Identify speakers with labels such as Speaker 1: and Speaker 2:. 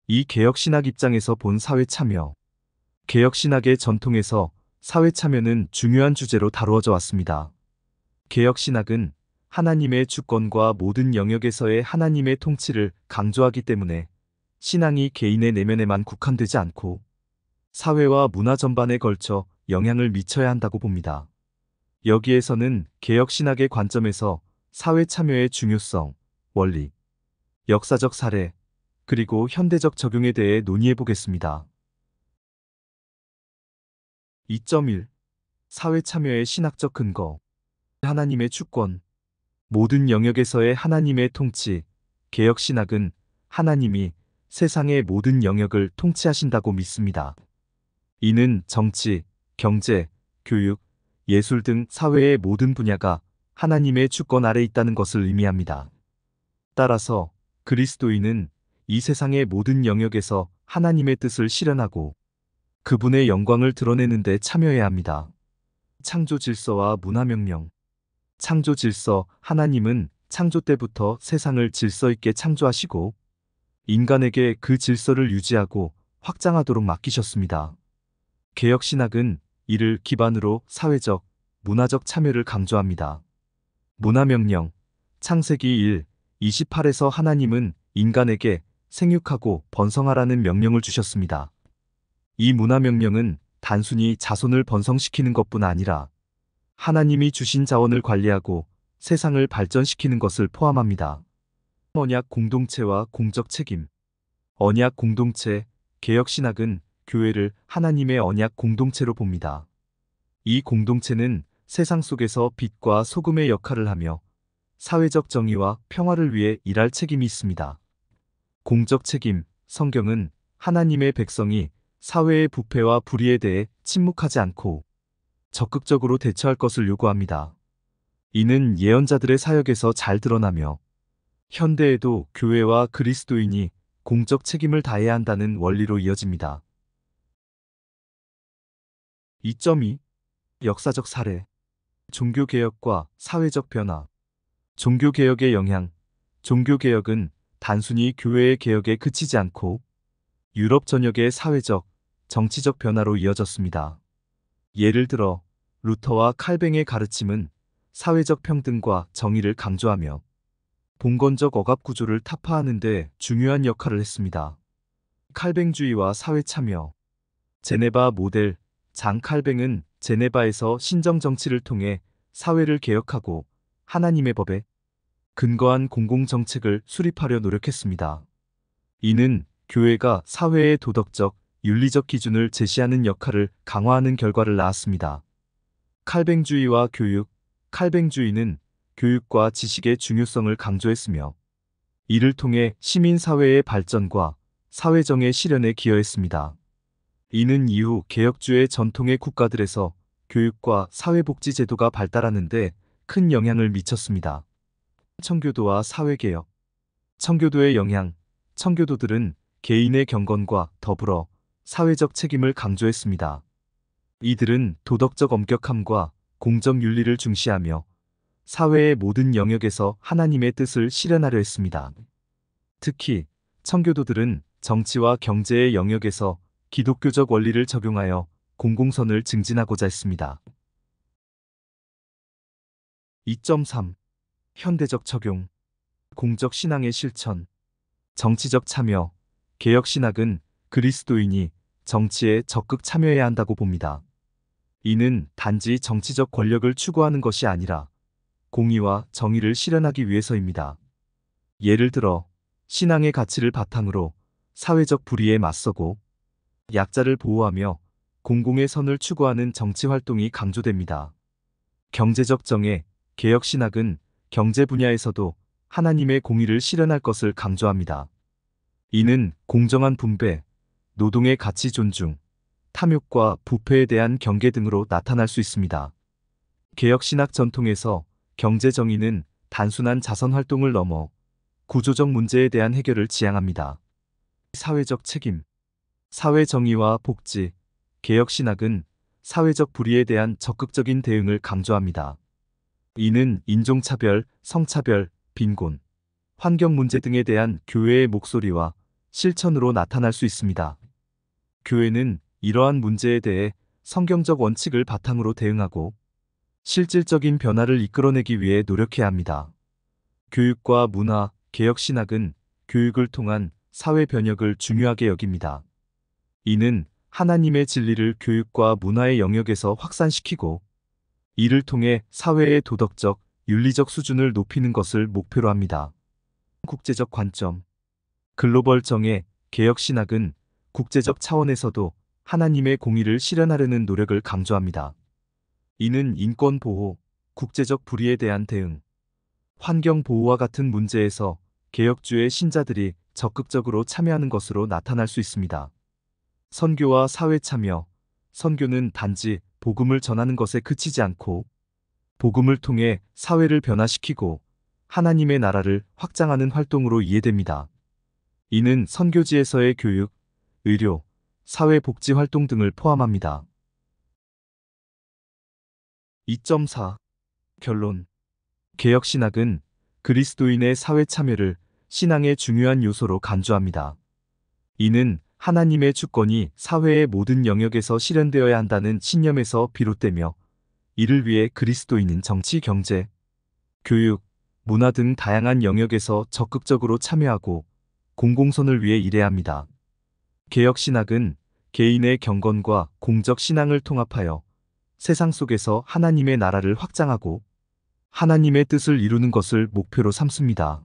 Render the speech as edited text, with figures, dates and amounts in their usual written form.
Speaker 1: 이 개혁신학 입장에서 본 사회참여. 개혁신학의 전통에서 사회참여는 중요한 주제로 다루어져 왔습니다. 개혁신학은 하나님의 주권과 모든 영역에서의 하나님의 통치를 강조하기 때문에 신앙이 개인의 내면에만 국한되지 않고 사회와 문화 전반에 걸쳐 영향을 미쳐야 한다고 봅니다. 여기에서는 개혁신학의 관점에서 사회 참여의 중요성, 원리, 역사적 사례, 그리고 현대적 적용에 대해 논의해 보겠습니다. 2.1. 사회 참여의 신학적 근거. 하나님의 주권. 모든 영역에서의 하나님의 통치. 개혁신학은 하나님이 세상의 모든 영역을 통치하신다고 믿습니다. 이는 정치, 경제, 교육, 예술 등 사회의 모든 분야가 하나님의 주권 아래 있다는 것을 의미합니다. 따라서 그리스도인은 이 세상의 모든 영역에서 하나님의 뜻을 실현하고 그분의 영광을 드러내는 데 참여해야 합니다. 창조 질서와 문화명령. 창조 질서. 하나님은 창조 때부터 세상을 질서 있게 창조하시고 인간에게 그 질서를 유지하고 확장하도록 맡기셨습니다. 개혁신학은 이를 기반으로 사회적, 문화적 참여를 강조합니다. 문화명령. 창세기 1, 28에서 하나님은 인간에게 생육하고 번성하라는 명령을 주셨습니다. 이 문화명령은 단순히 자손을 번성시키는 것뿐 아니라 하나님이 주신 자원을 관리하고 세상을 발전시키는 것을 포함합니다. 언약 공동체와 공적 책임. 언약 공동체. 개혁신학은 교회를 하나님의 언약 공동체로 봅니다. 이 공동체는 세상 속에서 빛과 소금의 역할을 하며 사회적 정의와 평화를 위해 일할 책임이 있습니다. 공적 책임. 성경은 하나님의 백성이 사회의 부패와 불의에 대해 침묵하지 않고 적극적으로 대처할 것을 요구합니다. 이는 예언자들의 사역에서 잘 드러나며 현대에도 교회와 그리스도인이 공적 책임을 다해야 한다는 원리로 이어집니다. 2.2. 역사적 사례. 종교개혁과 사회적 변화. 종교개혁의 영향. 종교개혁은 단순히 교회의 개혁에 그치지 않고 유럽 전역의 사회적, 정치적 변화로 이어졌습니다. 예를 들어 루터와 칼뱅의 가르침은 사회적 평등과 정의를 강조하며 봉건적 억압 구조를 타파하는 데 중요한 역할을 했습니다. 칼뱅주의와 사회 참여. 제네바 모델. 장 칼뱅은 제네바에서 신정 정치를 통해 사회를 개혁하고 하나님의 법에 근거한 공공정책을 수립하려 노력했습니다. 이는 교회가 사회의 도덕적, 윤리적 기준을 제시하는 역할을 강화하는 결과를 낳았습니다. 칼뱅주의와 교육. 칼뱅주의는 교육과 지식의 중요성을 강조했으며 이를 통해 시민사회의 발전과 사회정의 실현에 기여했습니다. 이는 이후 개혁주의 전통의 국가들에서 교육과 사회복지제도가 발달하는 데 큰 영향을 미쳤습니다. 청교도와 사회개혁. 청교도의 영향. 청교도들은 개인의 경건과 더불어 사회적 책임을 강조했습니다. 이들은 도덕적 엄격함과 공정 윤리를 중시하며 사회의 모든 영역에서 하나님의 뜻을 실현하려 했습니다. 특히 청교도들은 정치와 경제의 영역에서 기독교적 원리를 적용하여 공공선을 증진하고자 했습니다. 2.3. 현대적 적용. 공적 신앙의 실천. 정치적 참여. 개혁신학은 그리스도인이 정치에 적극 참여해야 한다고 봅니다. 이는 단지 정치적 권력을 추구하는 것이 아니라 공의와 정의를 실현하기 위해서입니다. 예를 들어 신앙의 가치를 바탕으로 사회적 불의에 맞서고 약자를 보호하며 공공의 선을 추구하는 정치 활동이 강조됩니다. 경제적 정의. 개혁신학은 경제 분야에서도 하나님의 공의를 실현할 것을 강조합니다. 이는 공정한 분배, 노동의 가치 존중, 탐욕과 부패에 대한 경계 등으로 나타날 수 있습니다. 개혁신학 전통에서 경제 정의는 단순한 자선 활동을 넘어 구조적 문제에 대한 해결을 지향합니다. 사회적 책임. 사회 정의와 복지. 개혁신학은 사회적 불의에 대한 적극적인 대응을 강조합니다. 이는 인종차별, 성차별, 빈곤, 환경 문제 등에 대한 교회의 목소리와 실천으로 나타날 수 있습니다. 교회는 이러한 문제에 대해 성경적 원칙을 바탕으로 대응하고 실질적인 변화를 이끌어내기 위해 노력해야 합니다. 교육과 문화, 개혁신학은 교육을 통한 사회 변혁을 중요하게 여깁니다. 이는 하나님의 진리를 교육과 문화의 영역에서 확산시키고 이를 통해 사회의 도덕적, 윤리적 수준을 높이는 것을 목표로 합니다. 국제적 관점. 글로벌 정의, 개혁신학은 국제적 차원에서도 하나님의 공의를 실현하려는 노력을 강조합니다. 이는 인권 보호, 국제적 불의에 대한 대응, 환경 보호와 같은 문제에서 개혁주의 신자들이 적극적으로 참여하는 것으로 나타날 수 있습니다. 선교와 사회 참여. 선교는 단지 복음을 전하는 것에 그치지 않고 복음을 통해 사회를 변화시키고 하나님의 나라를 확장하는 활동으로 이해됩니다. 이는 선교지에서의 교육, 의료, 사회복지 활동 등을 포함합니다. 2.4. 결론. 개혁신학은 그리스도인의 사회 참여를 신앙의 중요한 요소로 간주합니다. 이는 하나님의 주권이 사회의 모든 영역에서 실현되어야 한다는 신념에서 비롯되며 이를 위해 그리스도인은 정치, 경제, 교육, 문화 등 다양한 영역에서 적극적으로 참여하고 공공선을 위해 일해야 합니다. 개혁신학은 개인의 경건과 공적 신앙을 통합하여 세상 속에서 하나님의 나라를 확장하고 하나님의 뜻을 이루는 것을 목표로 삼습니다.